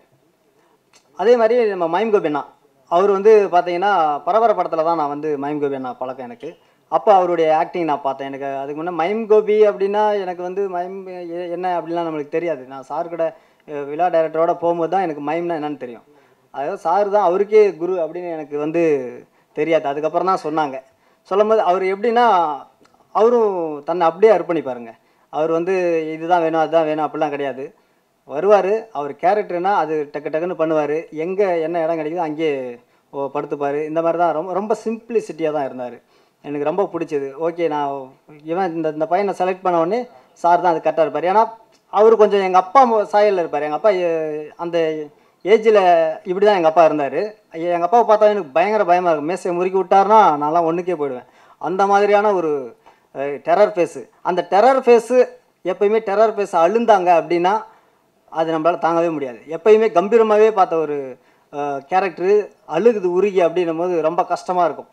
அதே மாதிரி நம்ம மைம் கோபி அண்ணா, அவர் வந்து பார்த்தீங்கன்னா பரபர படத்தில் தான் நான் வந்து மைம் கோபி அண்ணா பழக்கம் எனக்கு. அப்போ அவருடைய ஆக்டிங் நான் பார்த்தேன். எனக்கு அதுக்கு முன்னே மைம் கோபி அப்படின்னா எனக்கு வந்து மைம் என்ன அப்படின்லாம் நம்மளுக்கு தெரியாது. நான் சார் கூட விழா டைரக்டரோட போகும்போது தான் எனக்கு மைம்னா என்னன்னு தெரியும். அதாவது சார் தான் அவருக்கே குரு அப்படின்னு எனக்கு வந்து தெரியாது. அதுக்கப்புறம் தான் சொன்னாங்க. சொல்லும் போது அவர் எப்படின்னா அவரும் தன்னை அப்படியே அர்ப்பணிப்பாருங்க. அவர் வந்து இதுதான் வேணும் அதுதான் வேணும் அப்படிலாம் கிடையாது. வருவார், அவர் கேரக்டர்னால் அது டக்குன்னு பண்ணுவார், எங்கே என்ன இடம் கிடைக்குதோ அங்கேயே படுத்துப்பார். இந்த மாதிரி தான் ரொம்ப சிம்பிளிசிட்டியாக தான் இருந்தார். எனக்கு ரொம்ப பிடிச்சது. ஓகே, நான் இவன் இந்த பையனை செலக்ட் பண்ண உடனே சார் தான் அது கரெக்டாக இருப்பார். ஏன்னா அவர் கொஞ்சம் எங்கள் அப்பா சாயலில் இருப்பார். எங்கள் அப்பா அந்த ஏஜில் இப்படி தான் எங்கள் அப்பா இருந்தார். எங்கள் அப்பாவை பார்த்தா எனக்கு பயங்கர பயமாக இருக்கும். மேசையை முறுக்கி விட்டார்னா நான்லாம் ஒன்றுக்கே போயிடுவேன். அந்த மாதிரியான ஒரு டெரர் ஃபேஸு. அந்த டெரர் ஃபேஸு எப்போயுமே டெரர் ஃபேஸை அழுந்தாங்க அப்படின்னா அது நம்மளால் தாங்கவே முடியாது. எப்போயுமே கம்பீரமாகவே பார்த்த ஒரு கேரக்டரு அழுகுது உருகி அப்படின்னும் போது ரொம்ப கஷ்டமாக இருக்கும்.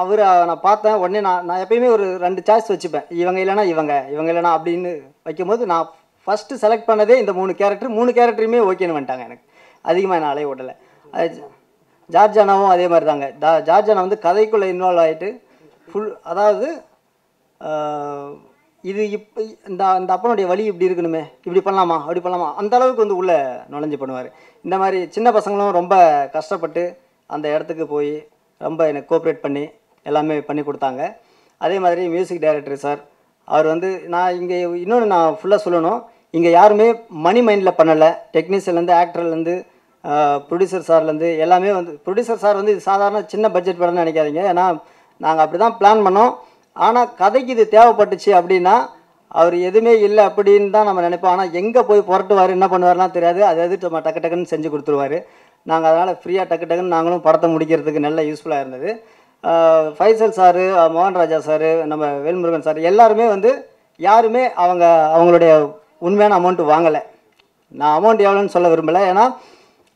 அவர் நான் பார்த்தேன் உடனே நான் எப்பயுமே ஒரு 2 சாய்ஸ் வச்சுப்பேன். இவங்க இல்லைனா அப்படின்னு வைக்கும்போது நான் ஃபஸ்ட்டு செலக்ட் பண்ணதே இந்த 3 கேரக்டருமே ஓகேன்னு வந்துட்டாங்க. எனக்கு அதிகமாக நான் அலைய விடலை. ஜார்ஜானாவும் அதே மாதிரி தாங்க. ஜார்ஜானா வந்து கதைக்குள்ளே இன்வால்வ் ஆகிட்டு அதாவது இது இப்போ இந்த அப்பனுடைய வழி இப்படி இருக்கணுமே, இப்படி பண்ணலாமா அப்படி பண்ணலாமா, அந்த அளவுக்கு வந்து உள்ளே நுழைஞ்சு பண்ணுவார். இந்த மாதிரி சின்ன பசங்களும் ரொம்ப கஷ்டப்பட்டு அந்த இடத்துக்கு போய் ரொம்ப எனக்கு கோஆப்ரேட் பண்ணி எல்லாமே பண்ணி கொடுத்தாங்க. அதே மாதிரி மியூசிக் டைரக்டர் சார், அவர் வந்து நான் இங்கே இன்னொன்று நான் ஃபுல்லாக சொல்லணும், இங்கே யாருமே மணி மைண்டில் பண்ணலை. டெக்னீஷியன்லேருந்து ஆக்டர்லேருந்து ப்ரொடியூசர் சார்லேருந்து எல்லாமே வந்து ப்ரொடியூசர் சார் வந்து இது சாதாரண சின்ன பட்ஜெட் படம்னு நினைக்காதீங்க. ஏன்னா நாங்கள் அப்படி தான் பிளான் பண்ணோம். ஆனால் கதைக்கு இது தேவைப்பட்டுச்சு அப்படின்னா அவர் எதுவுமே இல்லை அப்படின்னு தான் நம்ம நினைப்போம். ஆனால் எங்கே போய் புரட்டுவார் என்ன பண்ணுவார்லாம் தெரியாது. அது நம்ம டக்குன்னு செஞ்சு கொடுத்துருவார். நாங்கள் அதனால் ஃப்ரீயாக டக்குன்னு நாங்களும் படத்தை முடிக்கிறதுக்கு நல்ல யூஸ்ஃபுல்லாக இருந்தது. ஃபைசல் சார், மோகன்ராஜா சார், நம்ம வேல்முருகன் சார் எல்லாருமே வந்து யாருமே அவங்களுடைய உண்மையான அமௌண்ட்டு வாங்கலை. நான் அமௌண்ட் எவ்வளோன்னு சொல்ல விரும்பலை, ஏன்னா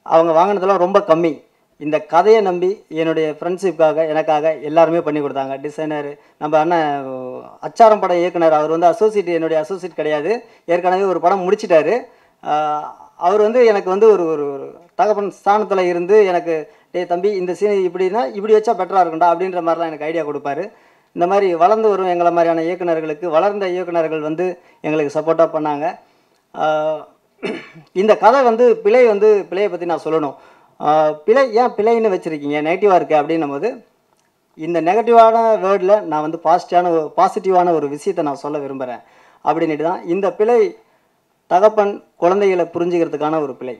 அவங்க வாங்கினதெல்லாம் ரொம்ப கம்மி. இந்த கதையை நம்பி என்னுடைய ஃப்ரெண்ட்ஷிப்காக எனக்காக எல்லாருமே பண்ணி கொடுத்தாங்க. டிசைனர் நம்ம அண்ணன் அச்சாரம் படம் இயக்குனர், அவர் வந்து என்னுடைய அசோசியேட் கிடையாது, ஏற்கனவே ஒரு படம் முடிச்சிட்டாரு. அவர் வந்து எனக்கு வந்து ஒரு தகப்பன் ஸ்தானத்தில் இருந்து எனக்கு தம்பி இந்த சீன் இப்படின்னா இப்படி வச்சா பெட்டராக இருக்கும்டா அப்படின்ற மாதிரிலாம் எனக்கு ஐடியா கொடுப்பாரு. இந்த மாதிரி வளர்ந்து வரும் எங்களை மாதிரியான இயக்குநர்களுக்கு வளர்ந்த இயக்குநர்கள் வந்து எங்களுக்கு சப்போர்ட்டாக பண்ணாங்க. இந்த கதை வந்து பிழையை பற்றி நான் சொல்லணும். பிழை ஏன் பிழைன்னு வச்சுருக்கீங்க, நெகட்டிவாக இருக்குது அப்படின்னும் போது இந்த நெகட்டிவான வேர்டில் நான் வந்து பாசிட்டிவான ஒரு விஷயத்தை நான் சொல்ல விரும்புகிறேன். அப்படின்ட்டு தான் இந்த பிழை தகப்பன் குழந்தைகளை புரிஞ்சுக்கிறதுக்கான ஒரு பிழை,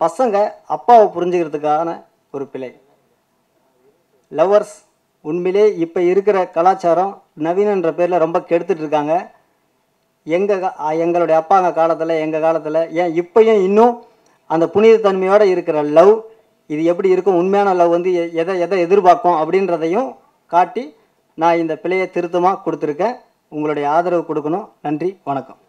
பசங்க அப்பாவை புரிஞ்சுக்கிறதுக்கான ஒரு பிழை. லவ்வர்ஸ் உண்மையிலே இப்போ இருக்கிற கலாச்சாரம் நவீனன்ற பேரில் ரொம்ப கெடுத்துட்டு இருக்காங்க. எங்களுடைய அப்பாங்க காலத்தில் எங்கள் காலத்தில் ஏன் இப்போயும் இன்னும் அந்த புனிதத்தன்மையோடு இருக்கிற லவ் இது எப்படி இருக்கும், உண்மையான லவ் வந்து எதை எதிர்பார்க்கும் அப்படின்றதையும் காட்டி நான் இந்த பிழையை திருத்தமாக கொடுத்துருக்கேன். உங்களுடைய ஆதரவு கொடுக்கணும். நன்றி, வணக்கம்.